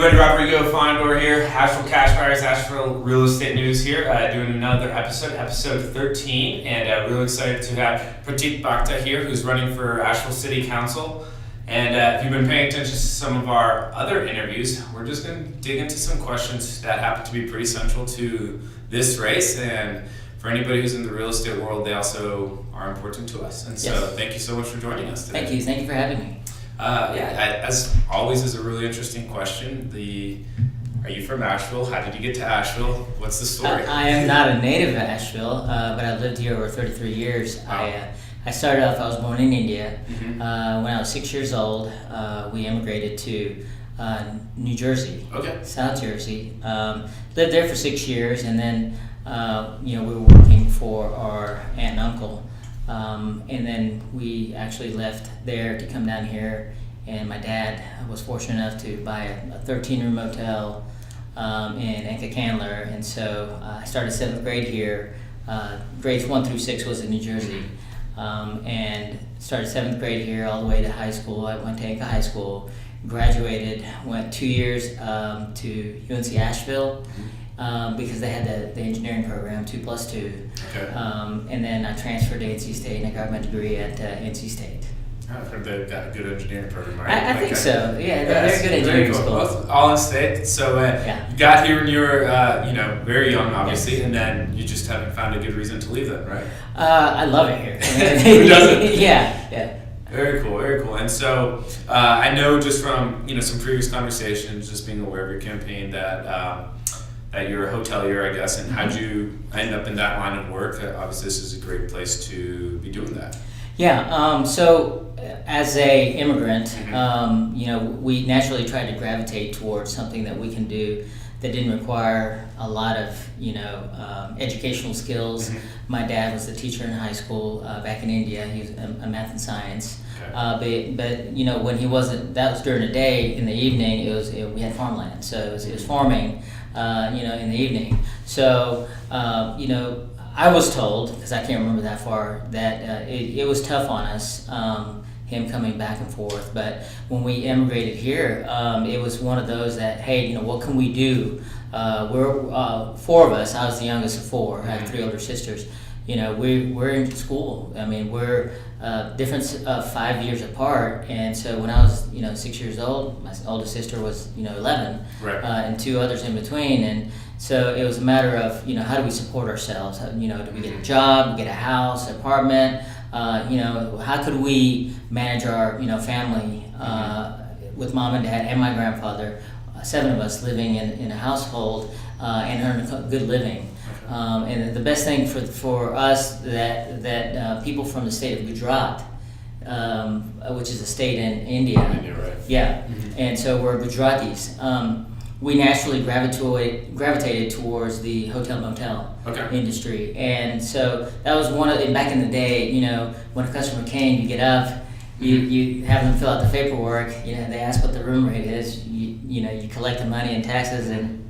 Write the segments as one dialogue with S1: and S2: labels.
S1: everybody, Rodrigo Fondor here, Asheville Cash Buyers, Asheville Real Estate News here, doing another episode 13, and real excited to have Pratik Bhakta here, who's running for Asheville City Council. And if you've been paying attention to some of our other interviews, we're just going to dig into some questions that happen to be pretty central to this race, and for anybody who's in the real estate world, they also are important to us. And so thank you so much for joining us today.
S2: Thank you for having me.
S1: As always, is a really interesting question. Are you from Asheville? How did you get to Asheville? What's the story?
S2: I am not a native of Asheville, but I've lived here over 33 years. Wow. I started off, I was born in India. When I was 6 years old, we immigrated to New Jersey, South Jersey. Lived there for 6 years, and then we were working for our aunt and uncle. And then we actually left there to come down here, and my dad was fortunate enough to buy a 13-room motel in Enka-Candler, and so I started 7th grade here. Grades 1 through 6 was in New Jersey, and started 7th grade here all the way to high school. I went to Enka High School, graduated, went 2 years to UNC Asheville. Because they had the engineering program, 2+2. Okay. And then I transferred to NC State, and I got my degree at NC State.
S1: I've heard they've got a good engineering program, right?
S2: I think so. Yeah, they're good engineering schools.
S1: All in state. So you got here when you were, very young, obviously, and then you just haven't found a good reason to leave it, right?
S2: I love it here.
S1: Who doesn't?
S2: Yeah.
S1: Very cool. And so I know just from some previous conversations, just being aware of your campaign, that you're a hotelier, I guess, and how'd you end up in that line of work? Obviously, this is a great place to be doing that.
S2: Yeah, so as a immigrant, we naturally tried to gravitate towards something that we can do that didn't require a lot of, educational skills. My dad was a teacher in high school back in India. He was a math and science. Okay. But when he wasn't, that was during the day. In the evening, we had farmland, so it was farming. In the evening. So, I was told, because I can't remember that far, that it was tough on us, him coming back and forth. But when we immigrated here, it was one of those that, hey, what can we do? We're 4 of us. I was the youngest of 4. I have 3 older sisters. We're in school. I mean, we're difference of 5 years apart, and so when I was 6 years old, my oldest sister was 11, right. And 2 others in between, and so it was a matter of how do we support ourselves? Do we get a job, get a house, apartment? How could we manage our family with mom and dad and my grandfather, 7 of us living in a household and earning a good living. And the best thing for us that people from the state of Gujarat, which is a state in India,
S1: right?
S2: Yeah, and so we're Gujaratis. We naturally gravitated towards the hotel motel industry, and so that was one of. Back in the day, when a customer came, you get up, you have them fill out the paperwork. They ask what the room rate is. You collect the money and taxes and.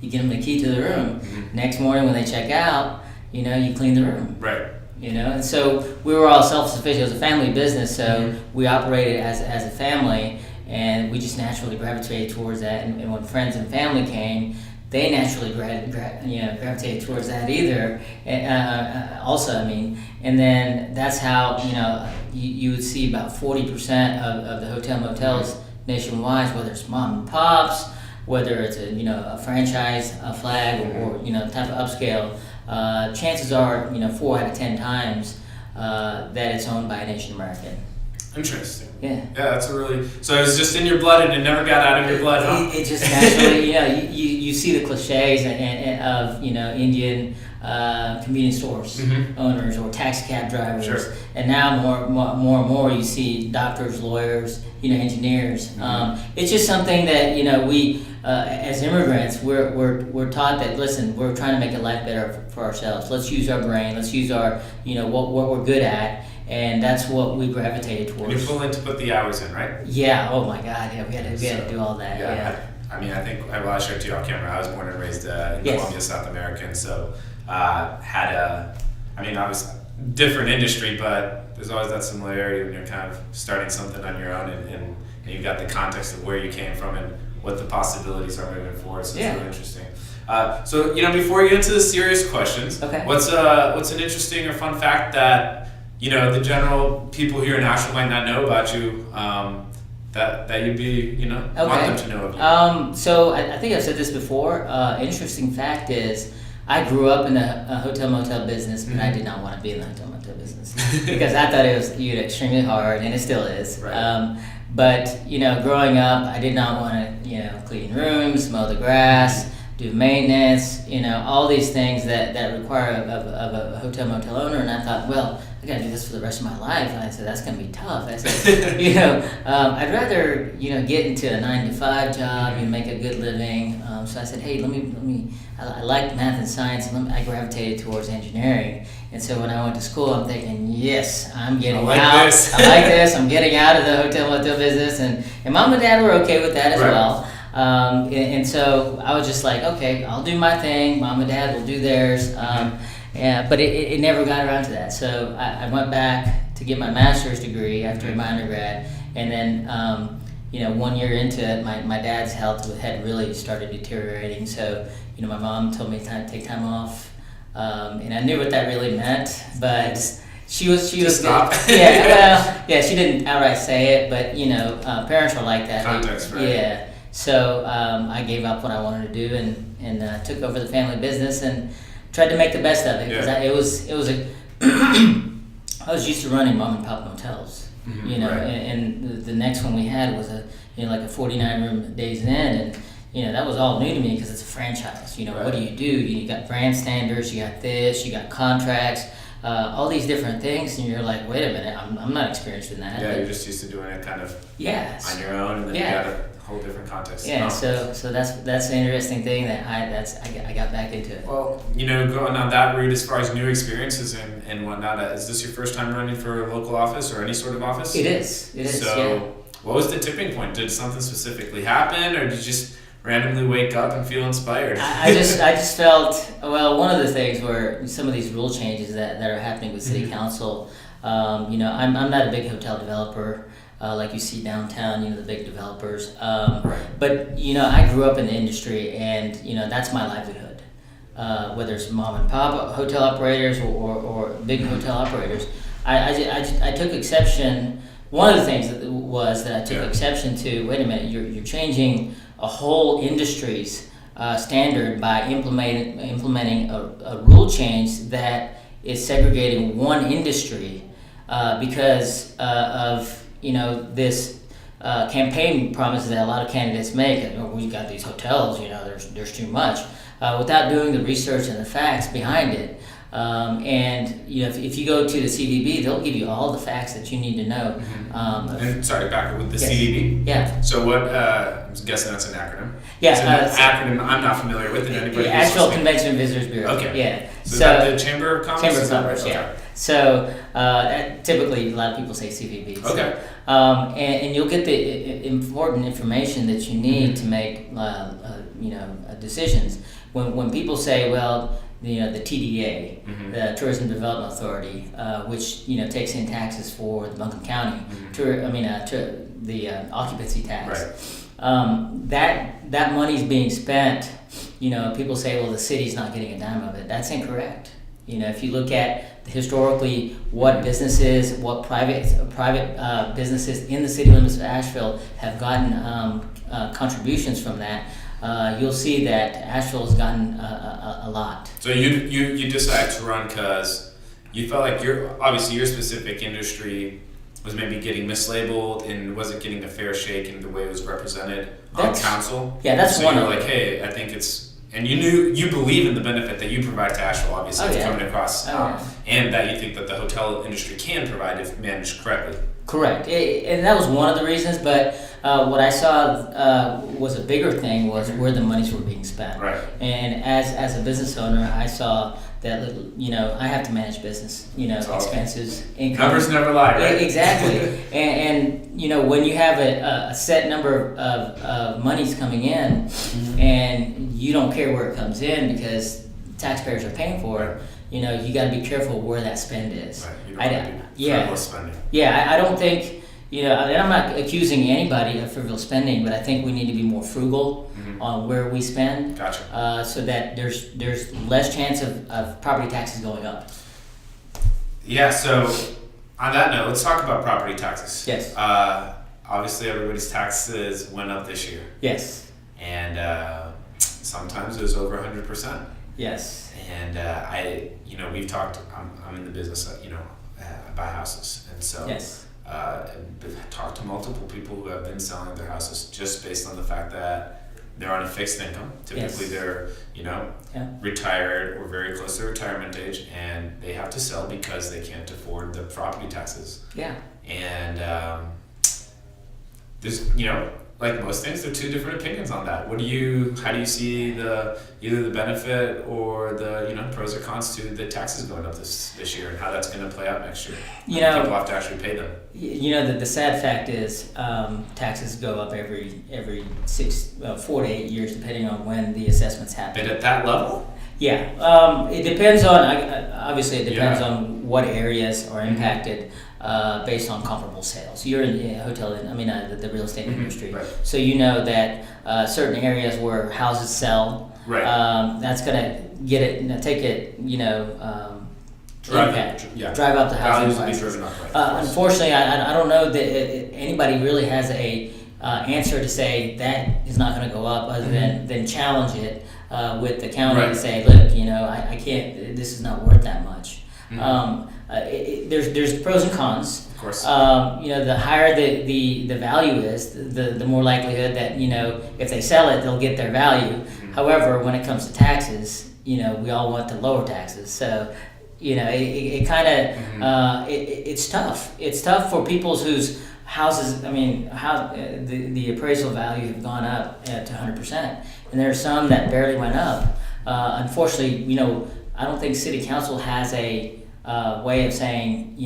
S2: You give them the key to the room. Next morning when they check out, you clean the room.
S1: Right.
S2: And so we were all self-sufficient. It was a family business, so we operated as a family, and we just naturally gravitated towards that. And when friends and family came, they naturally gravitated towards that either. And then that's how you would see about 40% of the hotel motels nationwide, whether it's mom and pops, whether it's a franchise, a flag, or type of upscale, chances are 4 out of 10 times that it's owned by a Asian American.
S1: Interesting.
S2: Yeah.
S1: Yeah, that's so it was just in your blood and it never got out of your blood, huh?
S2: It just naturally, you see the cliches of Indian convenience stores owners or taxi cab drivers,
S1: sure.
S2: And now more and more you see doctors, lawyers, engineers. It's just something that we as immigrants we're taught that, listen, we're trying to make a life better for ourselves. Let's use our brain. Let's use our what we're good at. And that's what we gravitated towards.
S1: You're willing to put the hours in, right?
S2: Yeah. Oh my God. Yeah. We had to do all that. Yeah.
S1: I think I shared to you on camera. I was born and raised in Colombia, South America, and so I was different industry, but there's always that similarity when you're kind of starting something on your own, and you've got the context of where you came from and what the possibilities are moving forward. So it's
S2: Yeah.
S1: really interesting. So before we get into the serious questions,
S2: Okay.
S1: what's an interesting or fun fact that the general people here in Asheville might not know about you, that you'd be want them to know of you?
S2: So I think I've said this before. Interesting fact is, I grew up in a hotel motel business, but I did not want to be in the hotel motel business because I thought it was extremely hard, and it still is.
S1: Right.
S2: But growing up, I did not want to clean rooms, mow the grass, do maintenance, all these things that require of a hotel motel owner. And I thought, well, I got to do this for the rest of my life. And I said, that's going to be tough. I said, I'd rather get into a 9-to-5 job and make a good living. So I said, hey, let me. I like math and science, and I gravitated towards engineering. And so when I went to school, I'm thinking, yes, I'm getting out.
S1: This.
S2: I like this. I'm getting out of the hotel motel business, and mom and dad were okay with that as
S1: Right.
S2: well. And so I was just like, okay, I'll do my thing. Mom and dad will do theirs. But it never got around to that. So I went back to get my master's degree after my undergrad, and then 1 year into it, my dad's health had really started deteriorating. So my mom told me to take time off, and I knew what that really meant, but she was
S1: stop.
S2: Yeah, she didn't outright say it, but parents are like that.
S1: Context, right?
S2: Yeah. So I gave up what I wanted to do and took over the family business and tried to make the best of it because I was used to running mom and pop motels,
S1: Right.
S2: and the next one we had was a 49 room Days Inn, and that was all new to me because it's a franchise.
S1: Right.
S2: What do? You got brand standards, you got this, you got contracts, all these different things, and you're like, wait a minute, I'm not experienced in that.
S1: Yeah, you're just used to doing it kind of on your own, and then you got a whole different context.
S2: Yeah, so that's the interesting thing that I got back into it.
S1: Well, going on that route as far as new experiences and whatnot, is this your first time running for a local office or any sort of office?
S2: It is.
S1: So,
S2: yeah.
S1: What was the tipping point? Did something specifically happen, or did you just randomly wake up and feel inspired?
S2: I just felt, well, one of the things were some of these rule changes that are happening with city council. I'm not a big hotel developer. Like you see downtown, the big developers. But, I grew up in the industry, and, that's my livelihood. Whether it's mom and pop hotel operators or big hotel operators. I took exception. One of the things that I took exception to, wait a minute, you're changing a whole industry's standard by implementing a rule change that is segregating one industry because of this campaign promises that a lot of candidates make. We got these hotels, there's too much, without doing the research and the facts behind it. If you go to the CVB, they'll give you all the facts that you need to know.
S1: And sorry, back with the
S2: Yes.
S1: CVB.
S2: Yeah.
S1: So what? I'm guessing that's an acronym.
S2: Yeah.
S1: It's an acronym I'm not familiar with, and anybody.
S2: The
S1: who's
S2: Asheville
S1: listening-
S2: Convention and Visitors Bureau.
S1: Okay.
S2: Yeah.
S1: So is that the Chamber of Commerce?
S2: Chamber of
S1: Is that
S2: Commerce.
S1: right?
S2: Yeah.
S1: Okay.
S2: So typically a lot of people say CVB. So,
S1: Okay.
S2: and you'll get the important information that you need to make decisions. When people say, well, the TDA, the Tourism Development Authority, which takes in taxes for the Buncombe County, the occupancy tax.
S1: Right.
S2: That money's being spent. People say, well, the city's not getting a dime of it. That's incorrect. If you look at historically what businesses, what private businesses in the city limits of Asheville have gotten contributions from that, you'll see that Asheville has gotten a lot.
S1: So you decided to run because you felt like your specific industry was maybe getting mislabeled and wasn't getting a fair shake in the way it was represented on council.
S2: Yeah, that's
S1: so
S2: one.
S1: So you're like, hey, I think it's, and you believe in the benefit that you provide to Asheville, obviously, it's coming across, and that you think that the hotel industry can provide if managed correctly.
S2: Correct, and that was one of the reasons. But what I saw was a bigger thing was where the monies were being spent.
S1: Right.
S2: And as a business owner, I saw that I have to manage business. Expenses, income.
S1: Numbers never lie, right?
S2: Exactly. and when you have a set number of monies coming in, and you don't care where it comes in because taxpayers are paying for it. You got to be careful where that spend is.
S1: Right. You don't want to do frivolous spending.
S2: Yeah, I don't think and I'm not accusing anybody of frivolous spending, but I think we need to be more frugal on where we spend.
S1: Gotcha.
S2: So that there's less chance of property taxes going up.
S1: Yeah, so on that note, let's talk about property taxes.
S2: Yes.
S1: Obviously, everybody's taxes went up this year.
S2: Yes.
S1: And sometimes it was over 100%.
S2: Yes.
S1: And we've talked, I'm in the business, I buy houses. And so
S2: yes.
S1: I've talked to multiple people who have been selling their houses just based on the fact that they're on a fixed income. Typically, they're retired or very close to retirement age, and they have to sell because they can't afford the property taxes.
S2: Yeah.
S1: And there's like most things, there are two different opinions on that. How do you see either the benefit or the pros or cons to the taxes going up this year, and how that's going to play out next year? People have to actually pay them.
S2: The sad fact is taxes go up every 4 to 8 years, depending on when the assessments happen.
S1: But at that level?
S2: Yeah, it depends on. Obviously, it depends on what areas are impacted based on comparable sales. You're in the hotel, the real estate industry,
S1: right.
S2: So that certain areas where houses sell,
S1: right.
S2: That's gonna take it,
S1: drive
S2: up the housing
S1: prices.
S2: prices. Unfortunately, I don't know that anybody really has a answer to say that is not going to go up, other than challenge it with the county and say, look, I can't. This is not worth that much. There's pros and cons.
S1: Of course.
S2: The higher the value is, the more likelihood that if they sell it, they'll get their value. However, when it comes to taxes, we all want to lower taxes. So, it kind of it's tough. It's tough for people whose houses. The appraisal value have gone up to 100%, and there are some that barely went up. Unfortunately, I don't think City Council has a way of saying,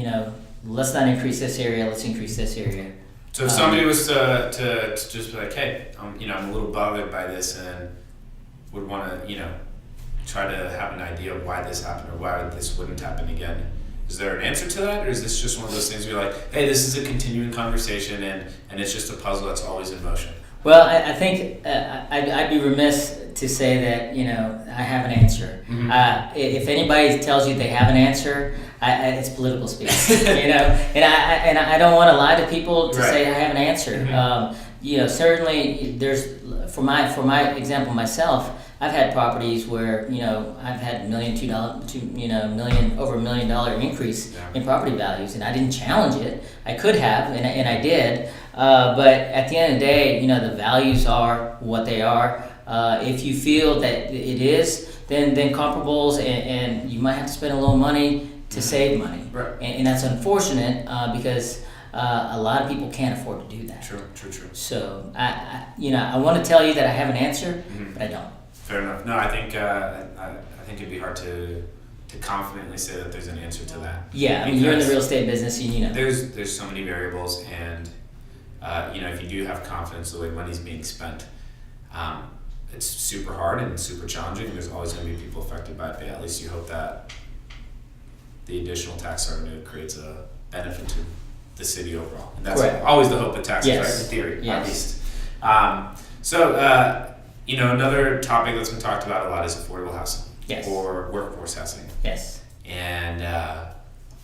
S2: let's not increase this area, let's increase this area.
S1: So if somebody was to just be like, hey, I'm a little bothered by this and would want to, try to have an idea of why this happened or why this wouldn't happen again, is there an answer to that, or is this just one of those things where you're like, hey, this is a continuing conversation and it's just a puzzle that's always in motion?
S2: Well, I think I'd be remiss to say that I have an answer. If anybody tells you they have an answer, it's political speak. And I don't want to lie to people to say I have an answer. Certainly there's for my example myself. I've had properties where I've had over $1 million increase in property values, and I didn't challenge it. I could have, and I did. But at the end of the day, the values are what they are. If you feel that it is, then comparables, and you might have to spend a little money to save money.
S1: Right.
S2: And that's unfortunate because a lot of people can't afford to do that.
S1: True.
S2: So I want to tell you that I have an answer, but I don't.
S1: Fair enough. No, I think it'd be hard to confidently say that there's an answer to that.
S2: Yeah, you're in the real estate business,
S1: There's so many variables, and if you do have confidence the way money's being spent, it's super hard and super challenging. There's always going to be people affected by it, but at least you hope that the additional tax revenue creates a benefit to the city overall. And that's always the hope of taxes, right? In theory, at least. Another topic that's been talked about a lot is affordable housing.
S2: Yes.
S1: Or workforce housing.
S2: Yes.
S1: And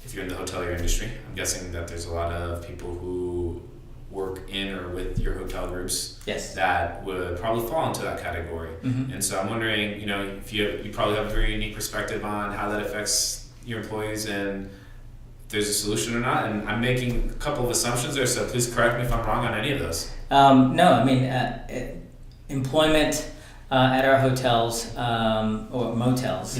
S1: if you're in the hotelier industry, I'm guessing that there's a lot of people who work in or with your hotel groups that would probably fall into that category. And so I'm wondering, if you probably have a very unique perspective on how that affects your employees and if there's a solution or not. And I'm making a couple of assumptions there, so please correct me if I'm wrong on any of those.
S2: No, employment at our hotels or motels,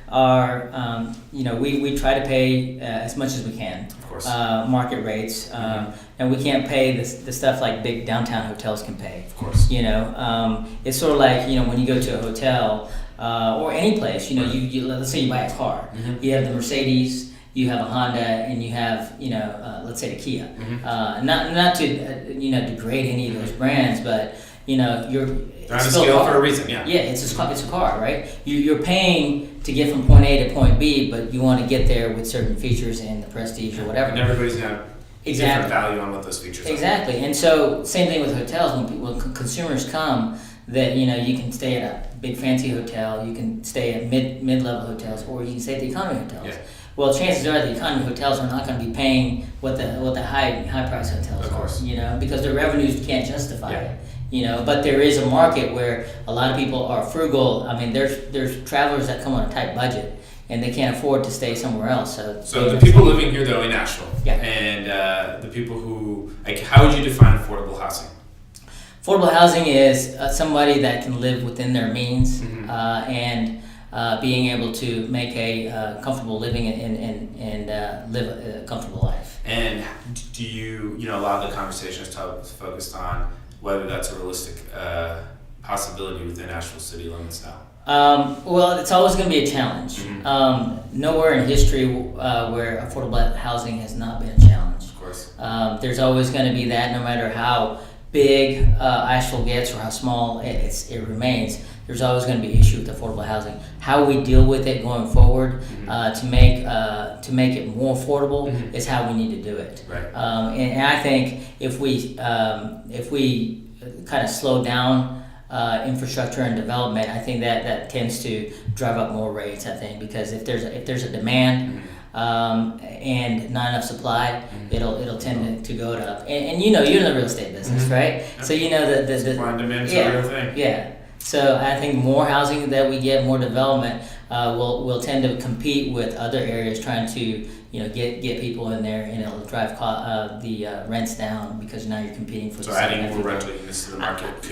S2: are we try to pay as much as we can,
S1: of course,
S2: market rates, and we can't pay the stuff like big downtown hotels can pay.
S1: Of course,
S2: it's sort of like when you go to a hotel or any place, you let's say you buy a car, you have the Mercedes, you have a Honda, and you have let's say the Kia. Not to degrade any of those brands, but they're
S1: on a scale for a reason. Yeah,
S2: it's a car, right? You're paying to get from point A to point B, but you want to get there with certain features and the prestige or whatever.
S1: And everybody's gonna different value on what those features are.
S2: Exactly. And so same thing with hotels. When consumers come, that you can stay at a big fancy hotel, you can stay at mid-level hotels, or you can stay at the economy hotels.
S1: Yeah.
S2: Well, chances are the economy hotels are not going to be paying what the high price hotels
S1: Of course.
S2: are, because their revenues can't justify
S1: Yeah.
S2: it. But there is a market where a lot of people are frugal. I mean, there's travelers that come on a tight budget and they can't afford to stay somewhere else.
S1: So the people living here though in Asheville,
S2: yeah.
S1: and the people who how would you define affordable housing?
S2: Affordable housing is somebody that can live within their means,
S1: Mm-hmm.
S2: and being able to make a comfortable living and live a comfortable life.
S1: And do you a lot of the conversation is focused on whether that's a realistic possibility within Asheville city limits now?
S2: Well, it's always going to be a challenge.
S1: Mm-hmm.
S2: Nowhere in history where affordable housing has not been a challenge.
S1: Of course.
S2: There's always going to be that, no matter how big Asheville gets or how small it remains. There's always going to be an issue with affordable housing. How we deal with it going forward to make it more affordable is how we need to do it.
S1: Right.
S2: And I think if we kind of slow down infrastructure and development, I think that tends to drive up more rates. I think because if there's a demand and not enough supply, it'll tend to go up. And you're in the real estate business, right? So the
S1: Supply and demand is a real thing.
S2: Yeah. So I think more housing that we get, more development, will tend to compete with other areas trying to get people in there, and it'll drive the rents down because now you're competing for.
S1: So adding more rental units to the market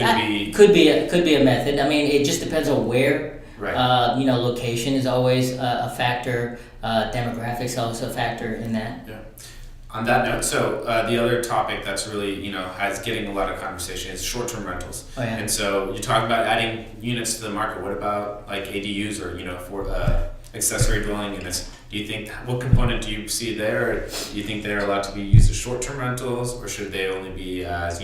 S2: could be a method. I mean, it just depends on where.
S1: Right.
S2: Location is always a factor. Demographics also a factor in that.
S1: Yeah. On that note, so the other topic that's really has getting a lot of conversation is short-term rentals.
S2: Oh, yeah.
S1: And so you talk about adding units to the market. What about like ADUs or for accessory dwelling units? Do you think what component do you see there? Do you think they're allowed to be used as short-term rentals, or should they only be as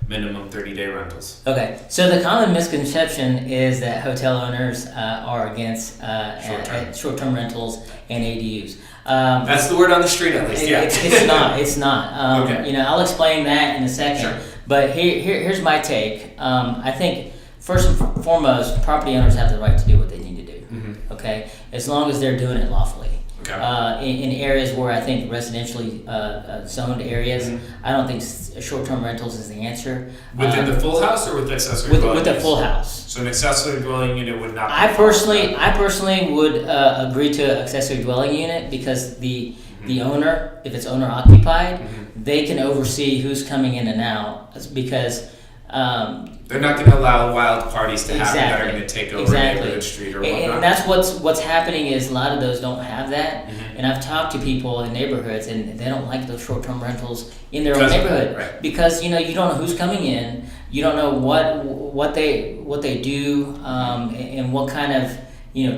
S1: minimum 30-day rentals?
S2: Okay, so the common misconception is that hotel owners are against short-term rentals and ADUs.
S1: That's the word on the street, at least. Yeah,
S2: it's not.
S1: Okay.
S2: I'll explain that in a second.
S1: Sure.
S2: But here's my take. I think first and foremost, property owners have the right to do what they need to do.
S1: Mm-hmm.
S2: Okay, as long as they're doing it lawfully.
S1: Okay.
S2: In areas where I think residentially zoned areas, I don't think short-term rentals is the answer.
S1: Within the full house or with accessory dwelling
S2: with the
S1: units?
S2: full house.
S1: So an accessory dwelling unit would not.
S2: I personally would agree to accessory dwelling unit because the owner, if it's owner occupied, they can oversee who's coming in and out because.
S1: They're not going to allow wild parties to happen that are going to take over a neighborhood street or whatnot.
S2: And that's what's happening is a lot of those don't have that. And I've talked to people in neighborhoods and they don't like those short-term rentals in their own neighborhood because you don't know who's coming in, you don't know what they do, and what kind of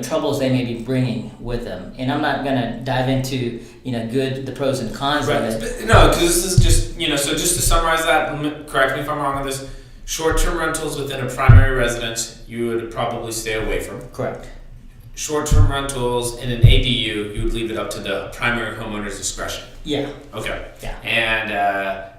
S2: troubles they may be bringing with them. And I'm not going to dive into the pros and cons of it.
S1: No, because this is just so just to summarize that, correct me if I'm wrong on this. Short-term rentals within a primary residence, you would probably stay away from.
S2: Correct.
S1: Short-term rentals in an ADU, you would leave it up to the primary homeowner's discretion.
S2: Yeah.
S1: Okay.
S2: Yeah.
S1: And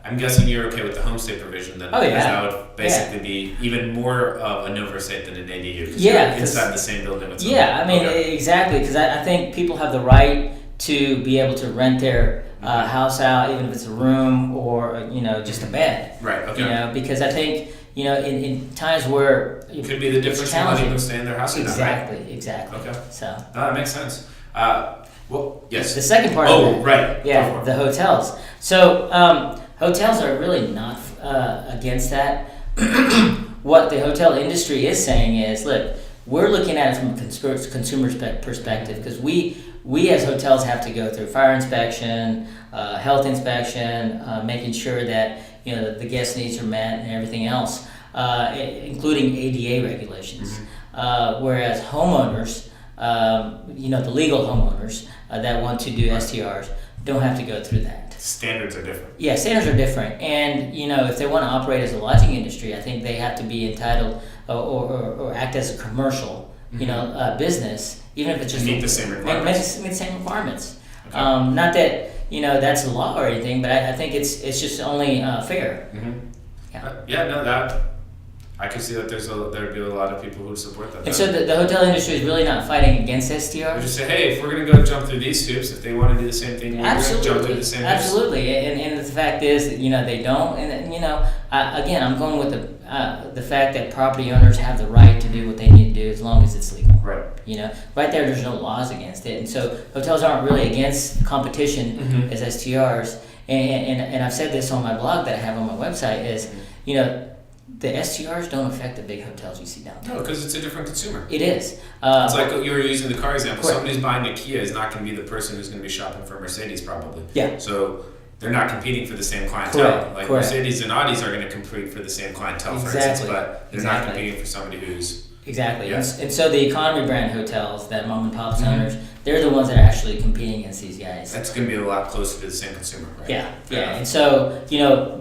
S1: I'm guessing you're okay with the homestay provision then.
S2: Oh, yeah.
S1: Because that would basically be even more of an oversight than an ADU. Because
S2: you're
S1: inside the same building with
S2: Yeah, I mean, exactly, because I think people have the right to be able to rent their house out, even if it's a room or just a bed.
S1: Right. Okay.
S2: Because I think in times where
S1: it could be the difference in letting them stay in their house or not, right?
S2: Exactly.
S1: Okay.
S2: So
S1: no, that makes sense. Well, yes.
S2: The second part.
S1: Oh, right.
S2: Yeah, the hotels. So hotels are really not against that. What the hotel industry is saying is, look, we're looking at it from a consumer perspective because we as hotels have to go through fire inspection, health inspection, making sure that the guest needs are met and everything else, including ADA regulations. Whereas homeowners, the legal homeowners that want to do STRs don't have to go through that.
S1: Standards are different.
S2: Yeah, standards are different. And, if they want to operate as a lodging industry, I think they have to be entitled or act as a commercial, business, even if it's just...
S1: meet the same requirements.
S2: Meet the same requirements.
S1: Okay.
S2: Not that, that's a law or anything, but I think it's just only fair.
S1: No, that I could see that there'd be a lot of people who would support that.
S2: And so the hotel industry is really not fighting against
S1: They
S2: STRs.
S1: just say, hey, if we're gonna go jump through these hoops, if they want to do the same thing, we're gonna jump through the same hoops.
S2: Absolutely. And the fact is that they don't. And again, I'm going with the fact that property owners have the right to do what they need to do as long as it's legal.
S1: Right.
S2: Right there's no laws against it, and so hotels aren't really against competition as STRs. And I've said this on my blog that I have on my website is, the STRs don't affect the big hotels you see downtown.
S1: No, because it's a different consumer.
S2: It is.
S1: It's like you were using the car example.
S2: Correct.
S1: Somebody's buying a Kia is not going to be the person who's going to be shopping for Mercedes, probably.
S2: Yeah.
S1: So they're not competing for the same clientele.
S2: Correct.
S1: Mercedes and Audis are going to compete for the same clientele, for instance, but they're not competing for somebody who's.
S2: Exactly.
S1: Yeah.
S2: And so the economy brand hotels, that mom and pop owners, they're the ones that are actually competing against these guys.
S1: That's going to be a lot closer to the same consumer, right?
S2: Yeah. And so,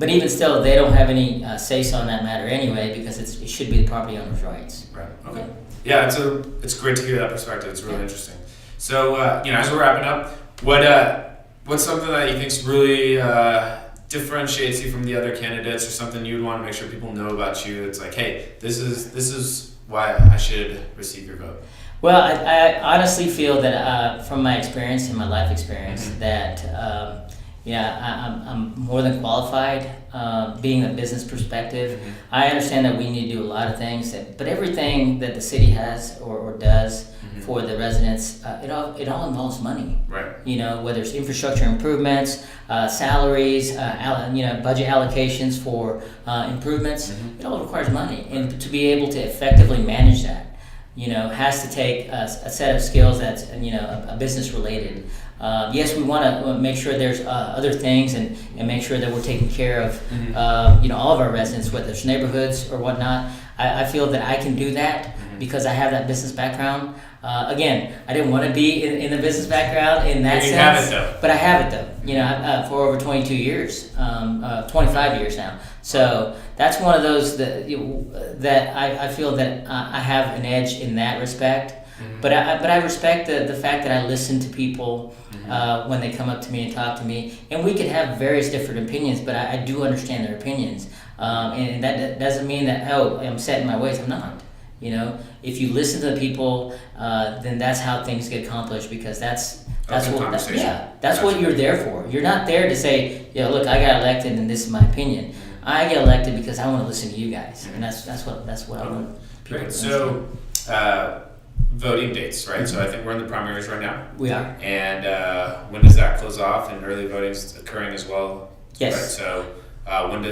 S2: but even still, they don't have any say-so on that matter anyway, because it should be the property owner's rights.
S1: Right. Okay. Yeah, it's great to hear that perspective. It's really interesting. So, as we're wrapping up, what's something that you think's really differentiates you from the other candidates, or something you would want to make sure people know about you? It's like, hey, this is why I should receive your vote.
S2: Well, I honestly feel that from my experience and my life experience that I'm more than qualified. Being a business perspective, I understand that we need to do a lot of things, but everything that the city has or does for the residents, it all involves money.
S1: Right.
S2: Whether it's infrastructure improvements, salaries, budget allocations for improvements, it all requires money, and to be able to effectively manage that, has to take a set of skills that's a business related. Yes, we want to make sure there's other things and make sure that we're taking care of all of our residents, whether it's neighborhoods or whatnot. I feel that I can do that because I have that business background. Again, I didn't want to be in the business background in that sense.
S1: You have it though.
S2: But I have it though. For over 22 years, 25 years now. So that's one of those that I feel that I have an edge in that respect. But I respect the fact that I listen to people when they come up to me and talk to me, and we could have various different opinions, but I do understand their opinions, and that doesn't mean that I'm set in my ways. I'm not. If you listen to the people, then that's how things get accomplished, because that's what you're there for. You're not there to say, look, I got elected and this is my opinion. I get elected because I want to listen to you guys, and that's what I want people to understand.
S1: So. Voting dates, right? So I think we're in the primaries right now.
S2: We are.
S1: And when does that close off? And early voting's occurring as well.
S2: Yes.
S1: Right? So when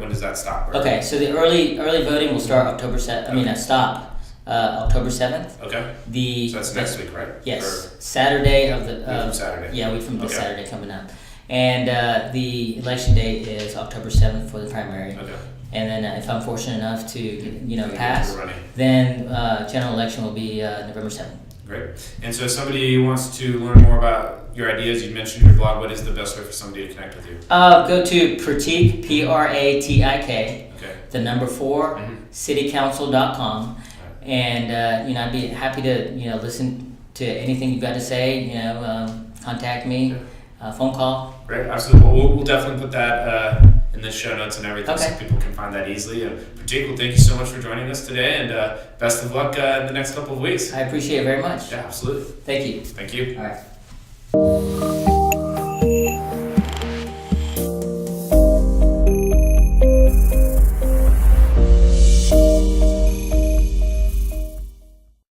S1: does that stop?
S2: Okay, so the early voting will start October 7th. Stop October 7th.
S1: Okay. So that's next week, right?
S2: Yes. Saturday of the.
S1: From Saturday.
S2: Yeah, week from the Saturday coming up, and the election date is October 7th for the primary.
S1: Okay.
S2: And then if I'm fortunate enough to pass, then general election will be November 7th.
S1: Great. And so if somebody wants to learn more about your ideas, you mentioned your blog, what is the best way for somebody to connect with you?
S2: Go to Pratik, Pratik, the number 4, citycouncil.com. Right. And I'd be happy to listen to anything you've got to say. Contact me, phone call.
S1: Great, absolutely. Well, we'll definitely put that in the show notes and everything, so people can find that easily. And Pratik, well, thank you so much for joining us today, and best of luck in the next couple of weeks.
S2: I appreciate it very much.
S1: Yeah, absolutely.
S2: Thank you.
S1: Thank you.
S2: All right.